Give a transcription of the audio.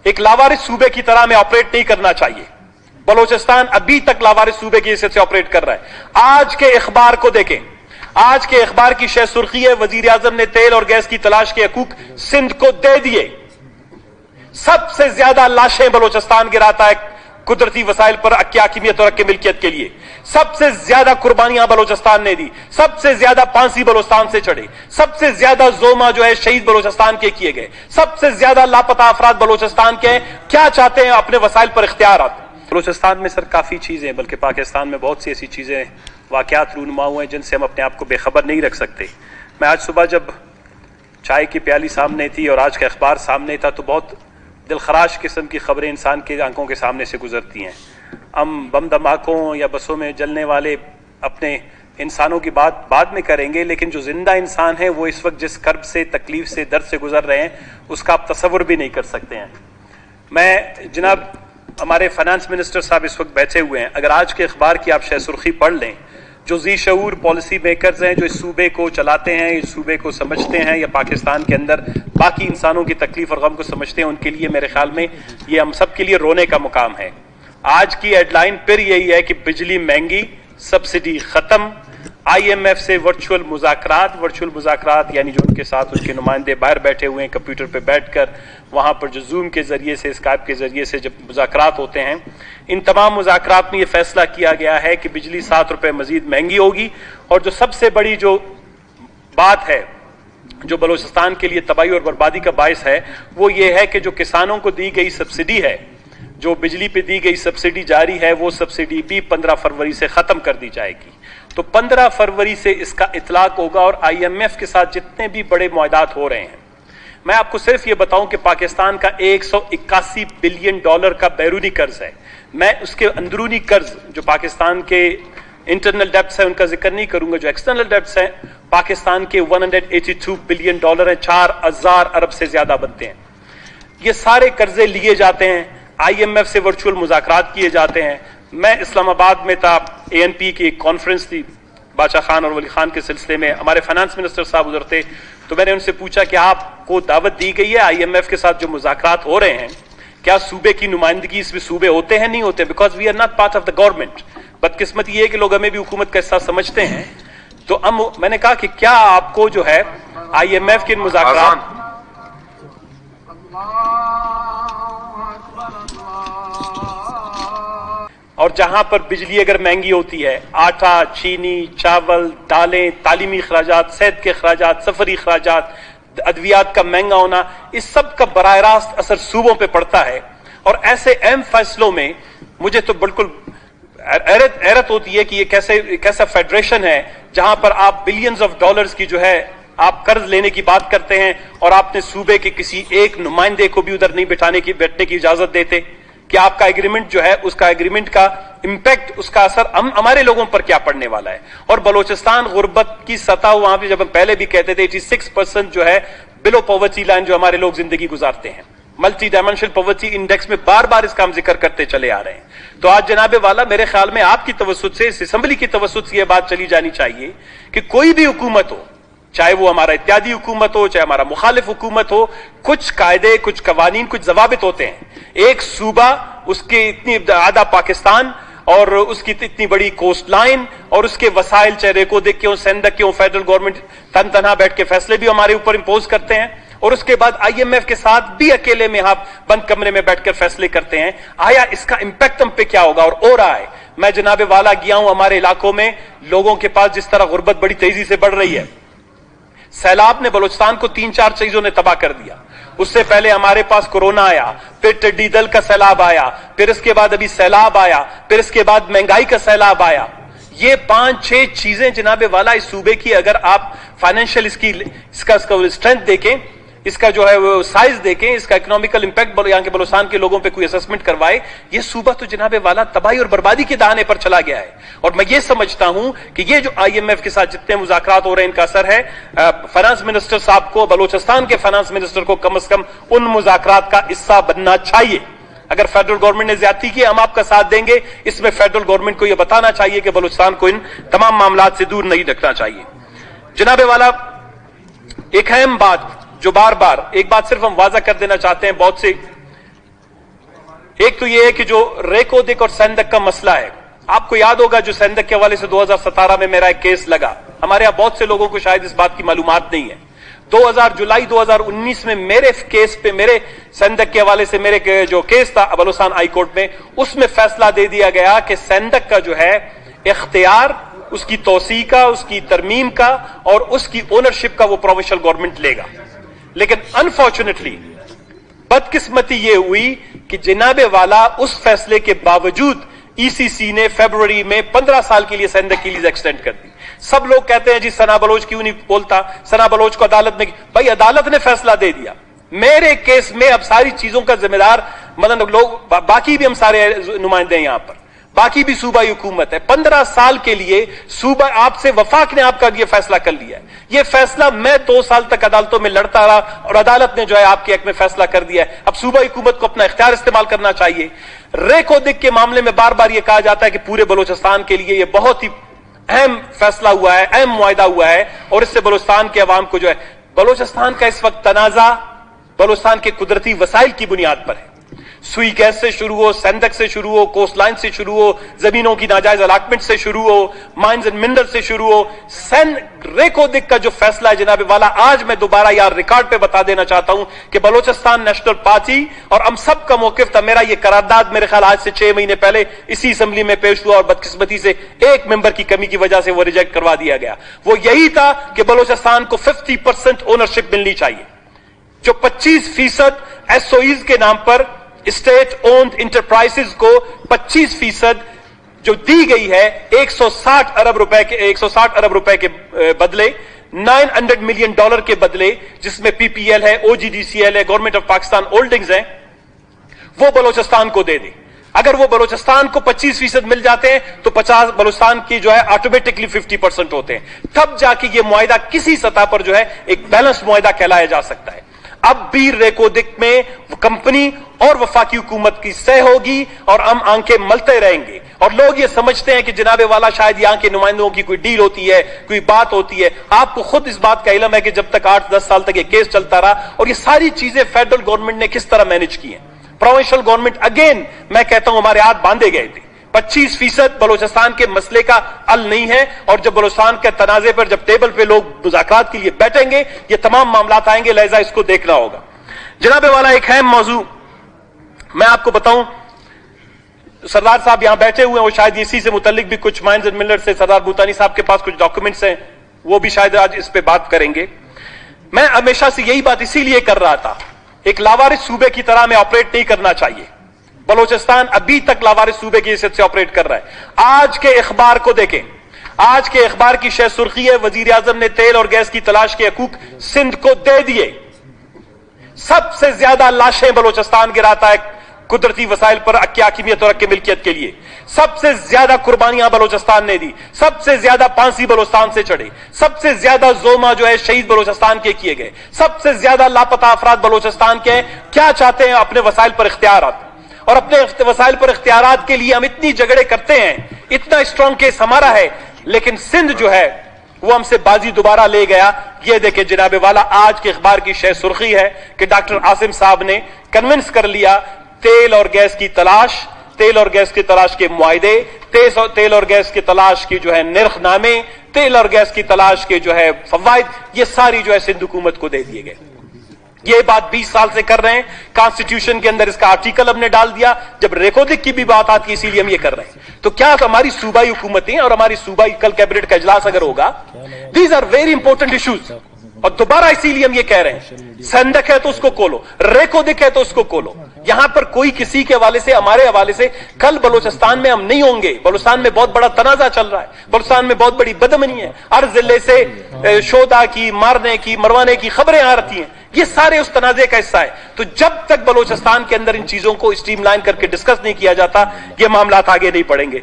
एक लावारिस सूबे की तरह में ऑपरेट नहीं करना चाहिए। बलोचिस्तान अभी तक लावारिस सूबे की हैसियत से ऑपरेट कर रहा है। आज के अखबार को देखें, आज के अखबार की शह सुर्खी है, वजीर आजम ने तेल और गैस की तलाश के हकूक सिंध को दे दिए। सबसे ज्यादा लाशें बलोचिस्तान गिराता है कुदरती वसाइल पर हक हाकिमियत और हक मिल्कियत के लिए। सबसे ज्यादा कुर्बानियां बलोचिस्तान ने दी, सबसे ज्यादा फांसी बलोचिस्तान से चढ़े, सबसे ज्यादा जोमा जो है शहीद बलोचिस्तान के किए गए, सबसे ज्यादा लापता अफराद बलोचिस्तान के। क्या चाहते हैं अपने वसाइल पर इख्तियार? बलोचिस्तान में सर काफी चीजें, बल्कि पाकिस्तान में बहुत सी ऐसी चीजें वाकयात रूनुमा हुए हैं जिनसे हम अपने आप को बेखबर नहीं रख सकते। मैं आज सुबह जब चाय की प्याली सामने थी और आज का अखबार सामने था तो बहुत दिलखराश किस्म की खबरें इंसान के आंखों के सामने से गुजरती हैं। हम बम धमाकों या बसों में जलने वाले अपने इंसानों की बात बाद में करेंगे, लेकिन जो जिंदा इंसान है वो इस वक्त जिस कर्ब से, तकलीफ से, दर्द से गुजर रहे हैं उसका आप तसव्वुर भी नहीं कर सकते हैं। मैं जनाब हमारे फाइनेंस मिनिस्टर साहब इस वक्त बैठे हुए हैं, अगर आज के अखबार की आप शह सुर्खी पढ़ लें, जो जी शऊर पॉलिसी मेकर्स हैं जो इस सूबे को चलाते हैं, इस सूबे को समझते हैं या पाकिस्तान के अंदर बाकी इंसानों की तकलीफ और गम को समझते हैं, उनके लिए मेरे ख्याल में ये हम सब के लिए रोने का मुकाम है। आज की हेडलाइन फिर यही है कि बिजली महंगी, सब्सिडी खत्म, IMF से वर्चुअल मुज़ाकरात यानी जो उनके साथ उनके नुमाइंदे बाहर बैठे हुए हैं कंप्यूटर पे बैठकर, वहां पर जो जूम के जरिए से, स्काइप के जरिए से जब मुज़ाकरात होते हैं, इन तमाम मुज़ाकरात में ये फैसला किया गया है कि बिजली 7 रुपए मजीद महंगी होगी। और जो सबसे बड़ी जो बात है जो बलूचिस्तान के लिए तबाही और बर्बादी का बायस है वो ये है कि जो किसानों को दी गई सब्सिडी है, जो बिजली पे दी गई सब्सिडी जारी है, वो सब्सिडी भी 15 फरवरी से खत्म कर दी जाएगी। तो 15 फरवरी से इसका इतलाक होगा और IMF के साथ जितने भी बड़े मुआहदात हो रहे हैं, मैं आपको सिर्फ ये बताऊं कि पाकिस्तान का 181 बिलियन डॉलर का बैरूनी कर्ज है। मैं उसके अंदरूनी कर्ज जो पाकिस्तान के इंटरनल डेब्ट्स है उनका जिक्र नहीं करूंगा, जो एक्सटर्नल डेब्ट्स हैं पाकिस्तान के 182 बिलियन डॉलर हैं, 4000 अरब से ज्यादा बनते हैं। ये सारे कर्जे लिए जाते हैं, IMF से वर्चुअल मुज़ाकरात किए जाते हैं। मैं इस्लामाबाद में था, ANP की एक कॉन्फ्रेंस थी बादशाह खान और वली खान के सिलसिले में, हमारे फाइनेंस मिनिस्टर साहब उधर थे, तो मैंने उनसे पूछा कि आपको दावत दी गई है IMF के साथ जो मुज़ाकरात हो रहे हैं, क्या सूबे की नुमाइंदगी इसमें सूबे होते हैं नहीं होते? Because we are not part of the government. बदकिस्मती ये है कि लोग हमें भी हुकूमत का हिस्सा समझते हैं। तो मैंने कहा कि क्या आपको जो है IMF के मुज़ाकरात और जहां पर बिजली अगर महंगी होती है, आटा, चीनी, चावल, दालें, तालीमी खराजात, सेहत के खराजात, सफरी खराजात, अद्वियात का महंगा होना, इस सब का बराह रास्त असर सूबों पे पड़ता है। और ऐसे अहम फैसलों में मुझे तो बिल्कुल हैरत होती है कि ये कैसा फेडरेशन है जहां पर आप बिलियंस ऑफ डॉलर्स की जो है आप कर्ज लेने की बात करते हैं और आपने सूबे के किसी एक नुमाइंदे को भी उधर नहीं बैठने की इजाजत देते कि आपका एग्रीमेंट जो है, उसका एग्रीमेंट का इंपैक्ट, उसका असर हमारे लोगों पर क्या पड़ने वाला है। और बलूचिस्तान गुर्बत की सतह, वहां पे जब हम पहले भी कहते थे 86% जो है बिलो पॉवर्टी लाइन जो हमारे लोग जिंदगी गुजारते हैं, मल्टी डायमेंशनल पॉवर्टी इंडेक्स में बार बार इसका हम जिक्र करते चले आ रहे हैं। तो आज जनाबे वाला मेरे ख्याल में आपकी तवस्सुत से, इस असेंबली की तवस्सुत से यह बात चली जानी चाहिए कि कोई भी हुकूमत हो, चाहे वो हमारा इत्यादी हुकूमत हो, चाहे हमारा मुखालिफ हुकूमत हो, कुछ कायदे, कुछ कवानीन, कुछ जवाबित होते हैं। एक सूबा, उसके इतनी आधा पाकिस्तान और उसकी इतनी बड़ी कोस्ट लाइन और उसके वसाइल, चाहे रेको देख के हो, सेंधक के हो, फेडरल गवर्नमेंट तन तनहा बैठ के फैसले भी हमारे ऊपर इंपोज करते हैं और उसके बाद IMF के साथ भी अकेले में आप बंद कमरे में बैठकर फैसले करते हैं। आया इसका इंपैक्ट हम पे क्या होगा? और हो रहा है। मैं जनाबे वाला गया हूं हमारे इलाकों में, लोगों के पास जिस तरह गुर्बत बड़ी तेजी से बढ़ रही है। सैलाब ने बलूचिस्तान को 3-4 चीजों ने तबाह कर दिया। उससे पहले हमारे पास कोरोना आया, फिर टिड्डी दल का सैलाब आया, फिर इसके बाद अभी सैलाब आया, फिर इसके बाद महंगाई का सैलाब आया। ये 5-6 चीजें जनाबे वाला इस सूबे की अगर आप फाइनेंशियल इसका स्ट्रेंथ देखें, इसका जो है वो साइज देखें, इसका इकोनॉमिकल इंपैक्ट यहाँ के बलूचिस्तान के लोगों पे कोई असेसमेंट करवाए, ये सूबा तो जनाबे वाला तबाही और बर्बादी के दहाने पर चला गया है। और मैं ये समझता हूं कि ये जो IMF के साथ जितने मुज़ाकरात हो रहे हैं इनका असर है। फाइनेंस मिनिस्टर साहब को, बलूचिस्तान के फाइनेंस मिनिस्टर को कम से कम उन मुज़ाकरात का हिस्सा बनना चाहिए। अगर फेडरल गवर्नमेंट ने ज्यादती की, हम आपका साथ देंगे। इसमें फेडरल गवर्नमेंट को यह बताना चाहिए कि बलूचिस्तान को इन तमाम मामलात से दूर नहीं रखना चाहिए। जनाबे वाला एक अहम बात जो बार बार, एक बात सिर्फ हम वाजा कर देना चाहते हैं, बहुत से ایک تو یہ ہے کہ جو ریکودک اور سندک کا مسئلہ ہے، آپ کو یاد ہوگا جو سندک کے حوالے سے 2017 میں میرا ایک کیس لگا، ہمارے یہاں بہت سے لوگوں کو شاید اس بات کی معلومات نہیں ہے۔ جولائی 2019 میں میرے کیس پہ، میرے سندک کے حوالے سے میرے جو کیس تھا بلوچستان ہائی کورٹ میں، اس میں فیصلہ دے دیا گیا کہ سندک کا جو ہے اختیار، اس کی توسیع کا، اس کی ترمیم کا اور اس کی اونرشپ کا وہ پروونشل گورنمنٹ لے گا۔ لیکن انفارچونیٹلی بدقسمتی یہ ہوئی کہ جناب والا اس فیصلے کے باوجود ای سی سی نے فیبروری میں 15 سال کے لیے سندک کی لیز ایکسٹینڈ کر دی۔ سب لوگ کہتے ہیں جی ثنا بلوچ کیوں نہیں بولتا، ثنا بلوچ کو عدالت میں، بھائی عدالت نے فیصلہ دے دیا۔ میرے کیس میں اب ساری چیزوں کا ذمہ دار مطلب لوگ، باقی بھی ہم سارے نمائندے ہیں یہاں پر، باقی بھی صوبائی حکومت ہے۔ 15 سال کے لیے صوبہ آپ سے وفاق نے آپ کا یہ فیصلہ کر لیا ہے۔ یہ فیصلہ میں 2 سال تک عدالتوں میں لڑتا رہا اور عدالت نے جو ہے آپ کے حق میں فیصلہ کر دیا ہے۔ اب صوبائی حکومت کو اپنا اختیار استعمال کرنا چاہیے۔ ریکودک کے معاملے میں بار بار یہ کہا جاتا ہے کہ پورے بلوچستان کے لیے یہ بہت ہی اہم فیصلہ ہوا ہے، اہم معاہدہ ہوا ہے اور اس سے بلوچستان کے عوام کو جو ہے، بلوچستان کا اس وقت تنازع بلوچستان کے قدرتی وسائل کی بنیاد پر ہے۔ سوئی گیس سے شروع ہو، سندک سے شروع ہو، کوسٹ لائن سے شروع ہو، زمینوں کی ناجائز الاٹمنٹ سے شروع ہو، مائنز اینڈ منرل سے شروع ہو، ریکودک کا جو فیصلہ ہے جناب والا، آج میں دوبارہ یار ریکارڈ پہ بتا دینا چاہتا ہوں کہ بلوچستان نیشنل پارٹی اور ہم سب کا موقف تھا۔ میرا یہ قرارداد میرے خیال آج سے 6 مہینے پہلے اسی اسمبلی میں پیش ہوا اور بدقسمتی سے ایک ممبر کی کمی کی وجہ سے وہ ریجیکٹ کروا دیا گیا۔ وہ یہی تھا کہ بلوچستان کو 50% اونرشپ ملنی چاہیے۔ جو 25% ایس او ایز کے نام پر اسٹیٹ اونڈ انٹرپرائزز کو 25% جو دی گئی ہے 160 ارب روپے کے بدلے، $900 ملین کے بدلے، جس میں پی پی ایل ہے، او جی ڈی سی ایل ہے، گورنمنٹ آف پاکستان ہولڈنگز ہیں، وہ بلوچستان کو دے دے۔ اگر وہ بلوچستان کو 25% مل جاتے ہیں تو 50 بلوچستان کی جو ہے آٹومیٹکلی 50% ہوتے ہیں۔ تب جا کے یہ معاہدہ کسی سطح پر جو ہے ایک بیلنس معاہدہ کہلایا جا سکتا ہے۔ اب بھی ریکودک میں کمپنی اور وفاقی حکومت کی سہ ہوگی اور ہم آنکھیں ملتے رہیں گے، اور لوگ یہ سمجھتے ہیں کہ جناب والا شاید یہاں کے نمائندوں کی کوئی ڈیل ہوتی ہے، کوئی بات ہوتی ہے۔ آپ کو خود اس بات کا علم ہے کہ جب تک 8-10 سال تک یہ کیس چلتا رہا اور یہ ساری چیزیں فیڈرل گورنمنٹ نے کس طرح مینج کی ہیں۔ پروونشل گورنمنٹ اگین میں کہتا ہوں ہمارے ہاتھ باندھے گئے تھے۔ 25% بلوچستان کے مسئلے کا حل نہیں ہے، اور جب بلوچستان کے تنازع پر جب ٹیبل پہ لوگ مذاکرات کے لیے بیٹھیں گے یہ تمام معاملات آئیں گے، لہذا اس کو دیکھنا ہوگا۔ جناب والا ایک اہم موضوع میں آپ کو بتاؤں، سردار صاحب یہاں بیٹھے ہوئے ہیں، وہ شاید اسی سے متعلق بھی کچھ مائنز اینڈ منرل سے سردار بھوتانی صاحب کے پاس کچھ ڈاکومنٹس ہیں، وہ بھی شاید آج اس پہ بات کریں گے۔ میں ہمیشہ سے یہی بات اسی لیے کر رہا تھا، ایک لاوارث صوبے کی طرح میں آپریٹ نہیں کرنا چاہیے۔ بلوچستان ابھی تک لاوارث صوبے کی حیثیت سے آپریٹ کر رہا ہے۔ آج کے اخبار کو دیکھیں، آج کے اخبار کی شہ سرخی ہے وزیر اعظم نے تیل اور گیس کی تلاش کے حقوق سندھ کو دے دیے۔ سب سے زیادہ لاشیں بلوچستان گراتا ہے قدرتی وسائل پر حق حاکمیت اور حق ملکیت کے لیے، سب سے زیادہ قربانیاں بلوچستان نے دی، سب سے زیادہ پھانسی بلوچستان سے چڑھے، سب سے زیادہ زوما جو ہے شہید بلوچستان کے کیے گئے، سب سے زیادہ لاپتہ افراد بلوچستان کے ہیں۔ کیا چاہتے ہیں؟ اپنے وسائل پر اختیارات، اور اپنے وسائل پر اختیارات کے لیے ہم اتنی جھگڑے کرتے ہیں، اتنا اسٹرانگ کیس ہمارا ہے، لیکن سندھ جو ہے وہ ہم سے بازی دوبارہ لے گیا۔ یہ دیکھیں جناب والا، آج کے اخبار کی شہ سرخی ہے کہ ڈاکٹر عاصم صاحب نے کنونس کر لیا تیل اور گیس کی تلاش کے معاہدے، تیل اور گیس کی تلاش کی جو ہے نرخ نامے، تیل اور گیس کی تلاش کے جو ہے فوائد، یہ ساری جو ہے سندھ حکومت کو دے دیے گئے۔ یہ بات 20 سال سے کر رہے ہیں، کانسٹیٹیوشن کے اندر اس کا آرٹیکل ہم نے ڈال دیا، جب ریکودک کی بھی بات آتی ہے اسی لیے ہم یہ کر رہے ہیں۔ تو کیا ہماری صوبائی حکومتیں اور ہماری صوبائی کل کیبنٹ کا اجلاس اگر ہوگا، these are very important issues, اور دوبارہ اسی لیے ہم یہ کہہ رہے ہیں، سندک ہے تو اس کو کھولو، ریکودک ہے تو اس کو کھولو۔ یہاں پر کوئی کسی کے حوالے سے، ہمارے حوالے سے کل بلوچستان میں ہم نہیں ہوں گے۔ بلوچستان میں بہت بڑا تنازع چل رہا ہے، بلوچستان میں بہت بڑی بدامنی ہے، ہر ضلع سے شودا کی، مارنے کی، مروانے کی خبریں آ رہی ہیں، یہ سارے اس تنازع کا حصہ ہے۔ تو جب تک بلوچستان کے اندر ان چیزوں کو اسٹریم لائن کر کے ڈسکس نہیں کیا جاتا، یہ معاملات آگے نہیں بڑھیں گے۔